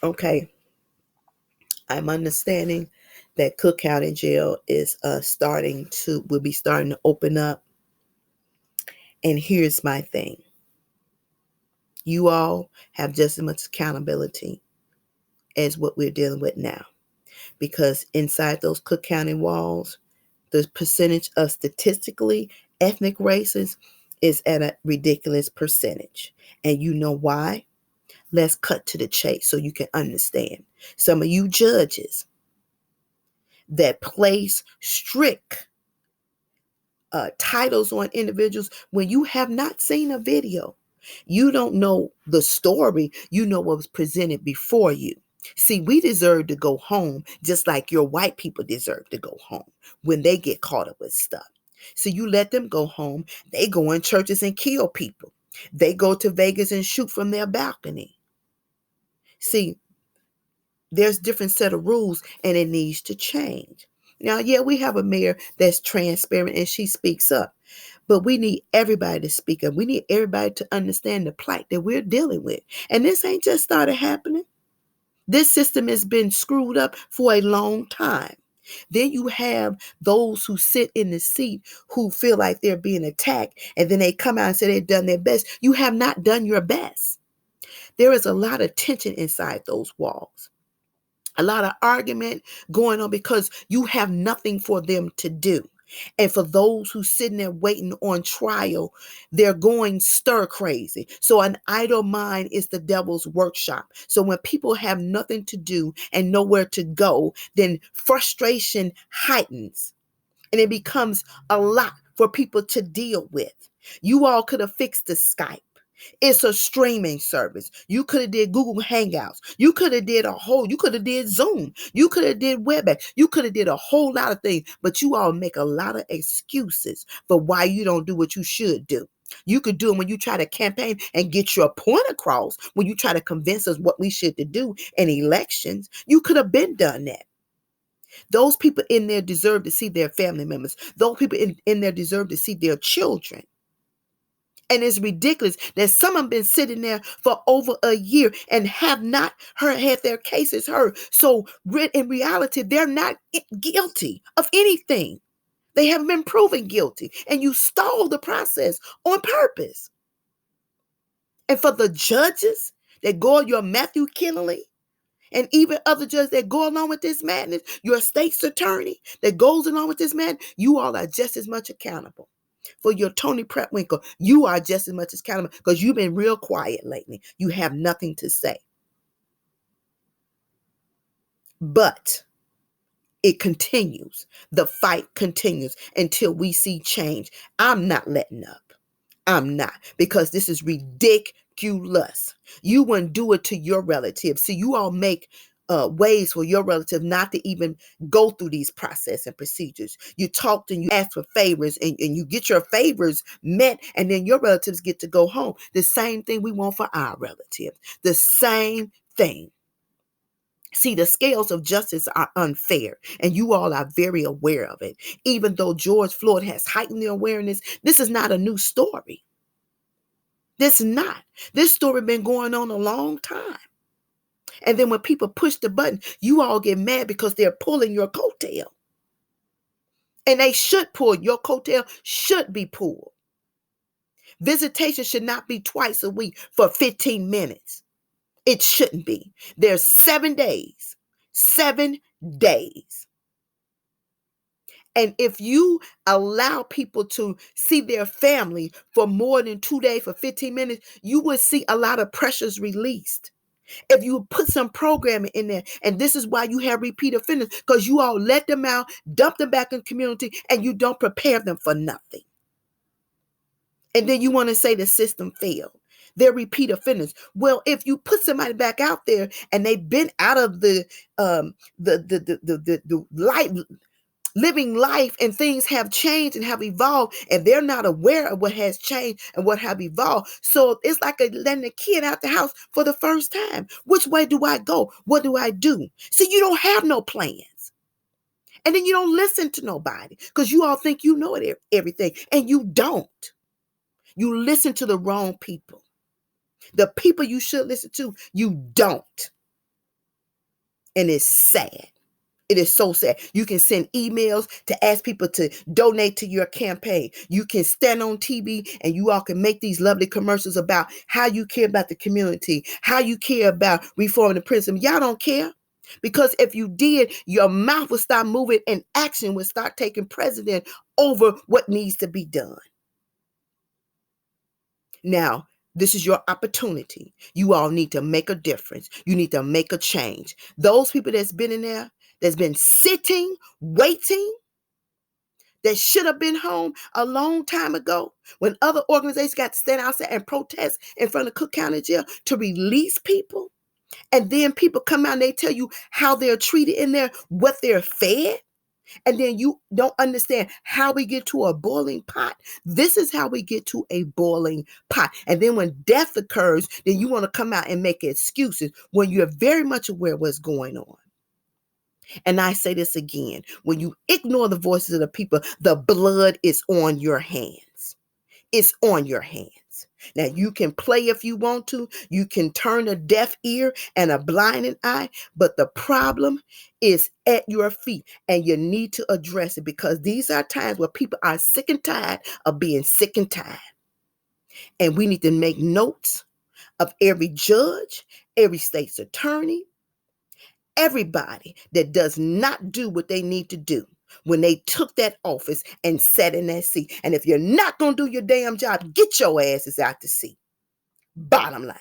Okay, I'm understanding that Cook County Jail is will be starting to open up. And here's my thing. You all have just as much accountability as what we're dealing with now. Because inside those Cook County walls, the percentage of statistically ethnic races is at a ridiculous percentage. And you know why? Let's cut to the chase so you can understand. Some of you judges that place strict titles on individuals when you have not seen a video. You don't know the story. You know what was presented before you. See, we deserve to go home just like your white people deserve to go home when they get caught up with stuff. So you let them go home. They go in churches and kill people. They go to Vegas and shoot from their balcony. See, there's different set of rules and it needs to change. Now, yeah, we have a mayor that's transparent and she speaks up, but we need everybody to speak up. We need everybody to understand the plight that we're dealing with. And this ain't just started happening. This system has been screwed up for a long time. Then you have those who sit in the seat who feel like they're being attacked, and then they come out and say they've done their best. You have not done your best. There is a lot of tension inside those walls. A lot of argument going on because you have nothing for them to do. And for those who sitting there waiting on trial, they're going stir crazy. So an idle mind is the devil's workshop. So when people have nothing to do and nowhere to go, then frustration heightens and it becomes a lot for people to deal with. You all could have fixed the Skype. It's a streaming service. You could have did Google Hangouts. You could have did Zoom. You could have did WebEx. You could have did a whole lot of things, but you all make a lot of excuses for why you don't do what you should do. You could do it when you try to campaign and get your point across, when you try to convince us what we should to do in elections. You could have been done that. Those people in there deserve to see their family members. Those people in there deserve to see their children. And it's ridiculous that some have been sitting there for over a year and have not had their cases heard. So in reality, they're not guilty of anything. They haven't been proven guilty. And you stalled the process on purpose. And for the judges that go, your Matthew Kennelly, and even other judges that go along with this madness, your state's attorney that goes along with this madness, you all are just as much accountable. For your Tony Preckwinkle, you are just as much accountable because you've been real quiet lately. You have nothing to say. But it continues. The fight continues until we see change. I'm not letting up. I'm not, because this is ridiculous. You wouldn't do it to your relatives. See, you all make ways for your relative not to even go through these process and procedures. You talk and you ask for favors and you get your favors met, and then your relatives get to go home. The same thing we want for our relatives. The same thing. See, the scales of justice are unfair, and you all are very aware of it. Even though George Floyd has heightened the awareness, this is not a new story. This not. This story been going on a long time. And then when people push the button, you all get mad because they're pulling your coattail. And they should pull. Your coattail should be pulled. Visitation should not be twice a week for 15 minutes. It shouldn't be. There's 7 days. 7 days. And if you allow people to see their family for more than 2 days for 15 minutes, you will see a lot of pressures released. If you put some programming in there, and this is why you have repeat offenders, because you all let them out, dump them back in the community, and you don't prepare them for nothing. And then you want to say the system failed. They're repeat offenders. Well, if you put somebody back out there and they've been out of the light, living life, and things have changed and have evolved, and they're not aware of what has changed and what have evolved. So it's like letting a kid out the house for the first time. Which way do I go? What do I do? See, you don't have no plans. And then you don't listen to nobody because you all think you know everything, and you don't. You listen to the wrong people. The people you should listen to, you don't. And it's sad. It is so sad. You can send emails to ask people to donate to your campaign. You can stand on TV and you all can make these lovely commercials about how you care about the community, how you care about reforming the prison. Y'all don't care. Because if you did, your mouth would start moving and action would start taking precedent over what needs to be done. Now, this is your opportunity. You all need to make a difference. You need to make a change. Those people that's been in there, that's been sitting, waiting, that should have been home a long time ago when other organizations got to stand outside and protest in front of Cook County Jail to release people. And then people come out and they tell you how they're treated in there, what they're fed. And then you don't understand how we get to a boiling pot. This is how we get to a boiling pot. And then when death occurs, then you want to come out and make excuses when you're very much aware of what's going on. And I say this again, when you ignore the voices of the people, the blood is on your hands. It's on your hands. Now, you can play if you want to. You can turn a deaf ear and a blinded eye, but the problem is at your feet, and you need to address it because these are times where people are sick and tired of being sick and tired. And we need to make notes of every judge, every state's attorney, everybody that does not do what they need to do when they took that office and sat in that seat. And if you're not going to do your damn job, get your asses out the seat. Bottom line.